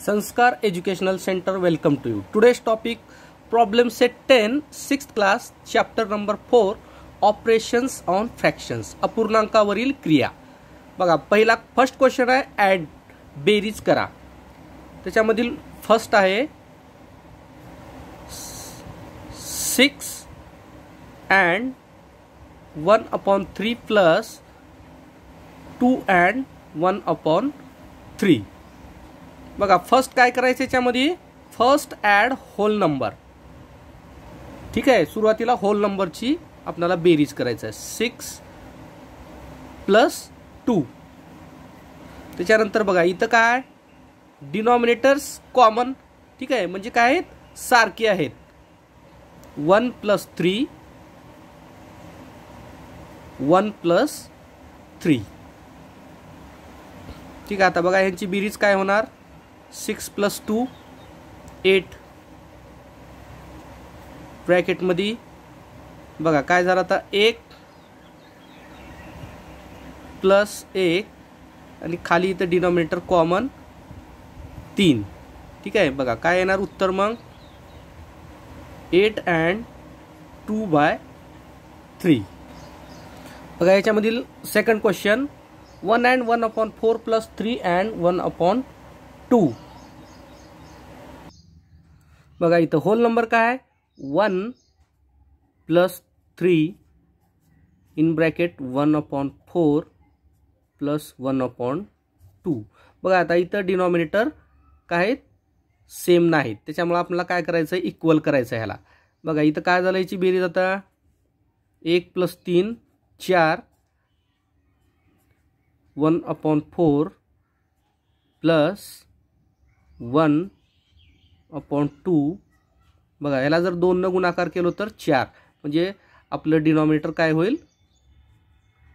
Sanskar Educational Center, welcome to you. Today's topic, problem set 10, 6th class, chapter number 4, operations on fractions, अपूर्णांकावरील क्रिया. बघा, पहिला first question आहे add, बेरीज करा. त्याच्यामधील फर्स्ट आहे 6 and 1/3 plus 2 and 1/3. बघा, फर्स्ट काय करायचं याच्यामध्ये, फर्स्ट ॲड होल नंबर. ठीक आहे, सुरुवातीला होल नंबरची आपल्याला बेरीज करायचं आहे. 6 + 2. त्याच्यानंतर बघा इथं काय, डिनॉमिनेटर्स कॉमन. ठीक आहे, म्हणजे काय आहेत, सारखे आहेत. 1 + 3, 1 + 3. ठीक आहे, आता बघा यांची बेरीज काय होणार, 6 + 2 8. ब्रॅकेटमध्ये बघा काय झालं, आता 1 + 1 आणि खाली इथं डिनॉमिनेटर कॉमन 3. ठीक आहे, बघा काय येणार उत्तर मग, 8 and 2/3. बघा याच्यामधील second question, 1 and 1/4 plus 3 and 1/2. बघा इथं होल नंबर काय, 1 + 3 इन ब्रॅकेट 1/4 plus 1/2. बघा आता इथं डिनॉमिनेटर काय आहेत, सेम नाहीत, त्याच्यामुळे आपल्याला काय करायचं आहे, इक्वल करायचं आहे ह्याला. बघा इथं काय झालं, याची बेरीज आता 1 + 3 4, 1/4 plus 1/2. बघा याला जर 2 न गुणाकार केलो तर 4, म्हणजे आपलं डिनॉमिनेटर काय होईल,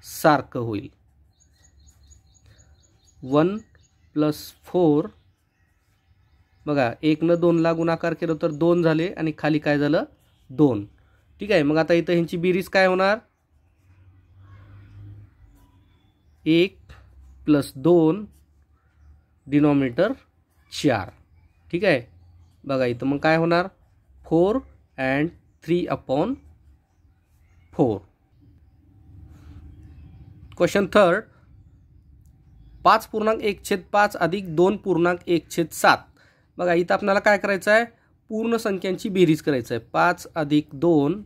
सारखं होईल. 1 + 4 बघा 1 न 2 ला गुणाकार केलो तर 2 झाले आणि खाली काय झालं, 2. ठीक आहे, मग आता इथं ह्यांची बेरीज काय होणार, 1 + 2 डिनॉमिनेटर 4. ठीक आहे, बघा इथं मग काय होणार, 4 and 3/4. क्वेश्चन थर्ड, 5.1/5 अधिक 2.1/7. बघा इथं आपल्याला काय करायचं आहे, पूर्ण संख्यांची बेरीज करायचं आहे. 5 अधिक 2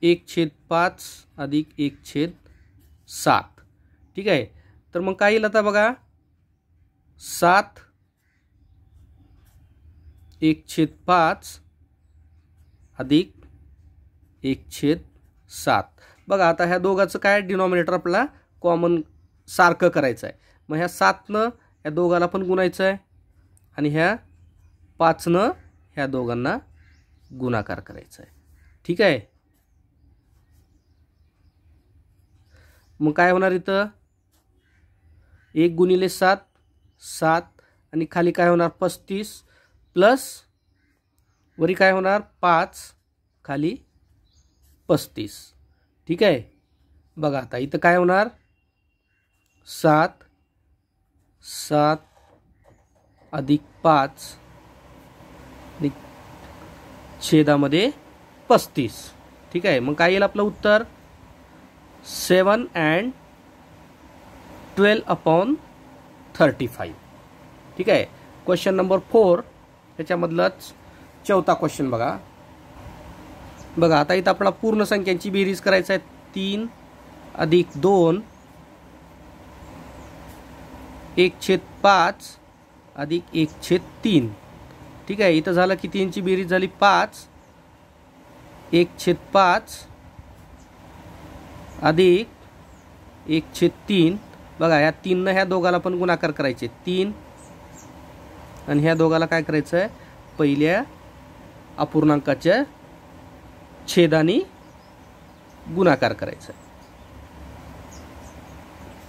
1/5 अधिक 1/7. ठीक आहे, तर मग काय येईल आता बघा, 7 1/5 अधिक 1/7. बघा आता ह्या दोघांचं काय, डिनॉमिनेटर आपल्याला कॉमन सारखं करायचं आहे. मग ह्या 7नं ह्या दोघांना पण गुणायचं आहे आणि ह्या 5नं ह्या दोघांना गुणाकार करायचा आहे. ठीक आहे, मग काय होणार इथं, 1 × 7 7 आणि खाली काय होणार, 35 प्लस वरी काय होणार, 5 खाली 35. ठीक आहे, बघा आता इथं काय होणार, 7 अधिक 5 आणि छेदामध्ये 35. ठीक आहे, मग काय येईल आपलं उत्तर, 7 and 12/35. ठीक आहे, क्वेश्चन नंबर 4 त्याच्यामधलाच चौथा क्वेश्चन बघा. बघा आता इथं आपल्याला पूर्ण संख्यांची बेरीज करायचं आहे. 3 अधिक 2 1/5 अधिक 1/3. ठीक आहे, इथं झालं किती, यांची बेरीज झाली 5, 1/5 अधिक 1/3. बघा ह्या 3नं ह्या दोघाला पण गुणाकार करायचे, 3 आणि ह्या दोघाला काय करायचं आहे, पहिल्या अपूर्णांकाच्या छेदानी गुणाकार करायचा आहे.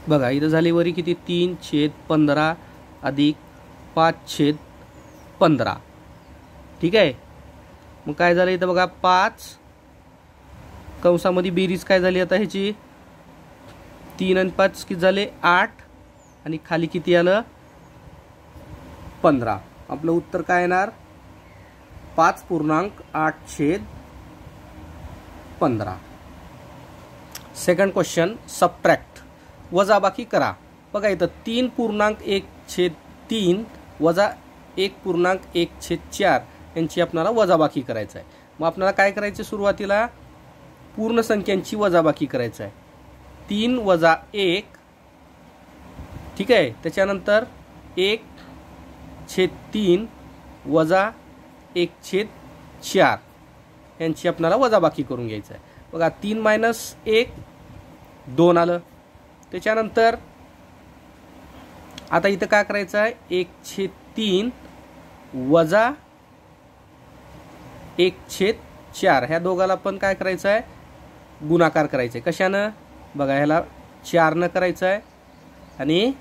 बघा इथं झाली वरी किती, 3/15 अधिक 5/15. ठीक आहे, मग काय झालं इथं बघा, 5 कंसामध्ये बेरीज काय झाली आता ह्याची, 3 आणि 5 किती झाले, 8 आणि खाली किती आलं, 15. आपलं उत्तर काय येणार 5.8/15. सेकंड क्वेश्चन सबट्रॅक्ट, वजाबाकी करा. बघा इथं 3.1/3 वजा 1.1/4 यांची आपल्याला वजाबाकी करायचं आहे. मग आपल्याला काय करायचं, सुरुवातीला पूर्ण संख्यांची वजाबाकी करायचं आहे. 3 वजा 1, ठीक आहे. त्याच्यानंतर 1/3 वजा 1/4 यांची आपल्याला वजाबाकी करून घ्यायचं आहे. बघा 3 - 1 2 आलं. त्याच्यानंतर आता इथं काय करायचं आहे, 1/3 वजा 1/4 ह्या दोघाला पण काय करायचं आहे, गुणाकार करायचं आहे. कशानं, बघा ह्याला 4 करायचं आहे आणि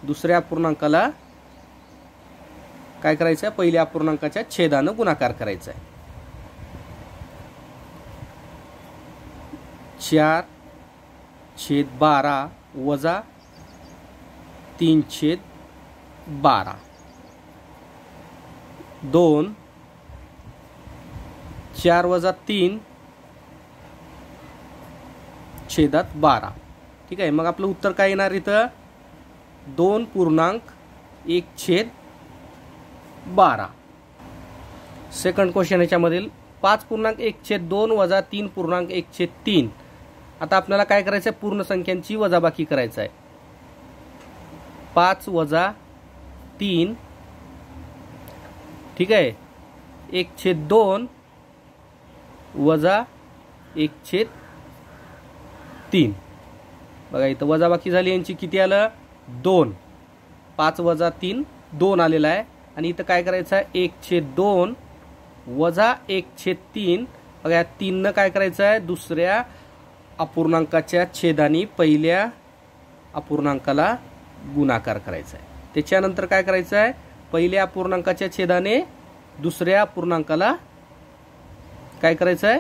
दुसऱ्या अपूर्णांकाला काय करायचं आहे, पहिल्या अपूर्णांकाच्या छेदानं गुणाकार करायचा आहे. 4/12 वजा 3/12 2 4 वजा 3 छेदात 12. ठीक आहे. मग आपलं उत्तर काय येणार इथं 2.1/12. सेकंड क्वेश्चन याच्यामधील 5.1/2 वजा 3.1/3. आता आपल्याला काय करायचं आहे, पूर्ण संख्यांची वजाबाकी करायचं आहे. 5 वजा 3, ठीक आहे, 1/2 वजा 1/3. बघा इथं वजाबाकी झाली, यांची किती आलं 2. 5 वजा 3 2 आलेला आहे. आणि इथं काय करायचं आहे, 1/2 वजा 1/3. बघा या 3 काय करायचं आहे, दुसऱ्या अपूर्णांकाच्या छेदानी पहिल्या अपूर्णांकाला गुणाकार करायचा आहे. त्याच्यानंतर काय करायचं आहे, पहिल्या अपूर्णांकाच्या छेदाने दुसऱ्या अपूर्णांकाला काय करायचं आहे,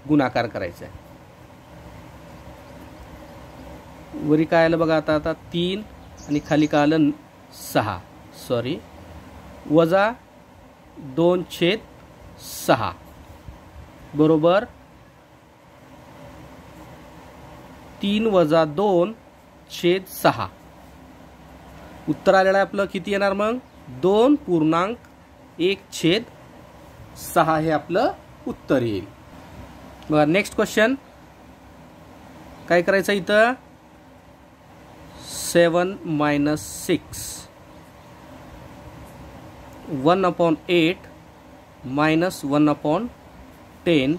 गुणाकार करायचा आहे. वरी काय आलं बघा, आता 3 आणि खाली काय आलं 6, सॉरी, वजा 2/6 बरोबर 3 वजा 2/6. उत्तर आलेलं आहे आपलं किती येणार, मग 2.1/6 हे आपलं उत्तर येईल. बघा नेक्स्ट क्वेश्चन काय करायचं, इथं 7 - 6 1/8 - 1/10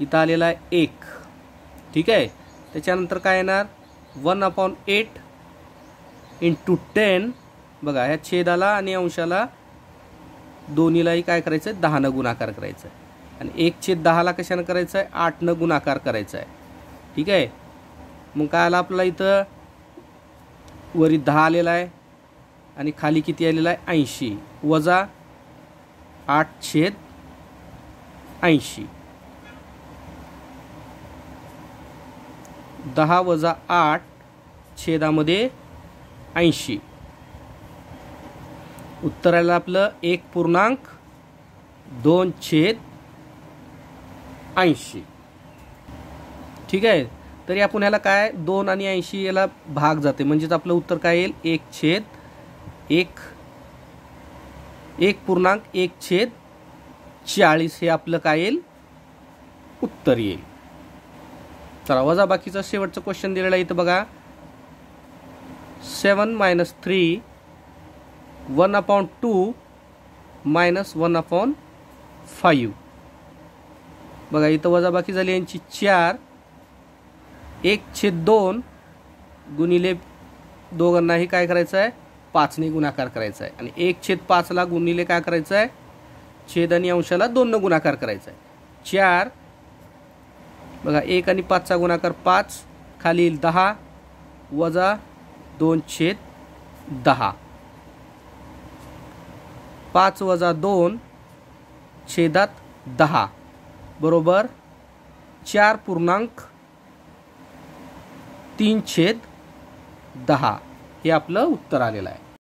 इथं आलेला आहे 1. ठीक आहे. त्याच्यानंतर काय येणार 1/8 × 10. बघा ह्या छेदाला आणि अंशाला दोन्हीलाही काय करायचं आहे, 10 गुणाकार करायचा आहे. आणि 1/10 कशानं करायचं आहे, 8 गुणाकार करायचा आहे. ठीक आहे. मग काय आलं आपल्याला इथं वरी 10 आलेला आहे आणि खाली किती आलेला आहे 80 वजा 8/80. 10 वजा 8 छेदामध्ये 80. उत्तर आलं आपलं 1.2/80. ठीक आहे. तरी आपण ह्याला काय 2 आणि 80 याला भाग जाते, म्हणजेच आपलं उत्तर काय येईल 1/1.40 हे आपलं काय येईल उत्तर येईल. चला वजाबाकीचा शेवटचा क्वेश्चन दिलेला आहे इथं बघा. 7 - 3 1/2 - 1/5. बघा इथं वजाबाकी झाली यांची 4. 1/2 गुणिले दोघांनाही काय करायचं आहे 5 ने गुणाकार करायचा आहे. आणि 1/5 ला गुणिले काय करायचं आहे, छेद आणि अंशाला 2 ने गुणाकार करायचा आहे. 4 बघा 1 आणि 5 चा गुणाकार 5, खाली 10 वजा 2/10. 5 वजा 2 छेदात 10 बरोबर 4.3/10 हे आपलं उत्तर आलेलं आहे.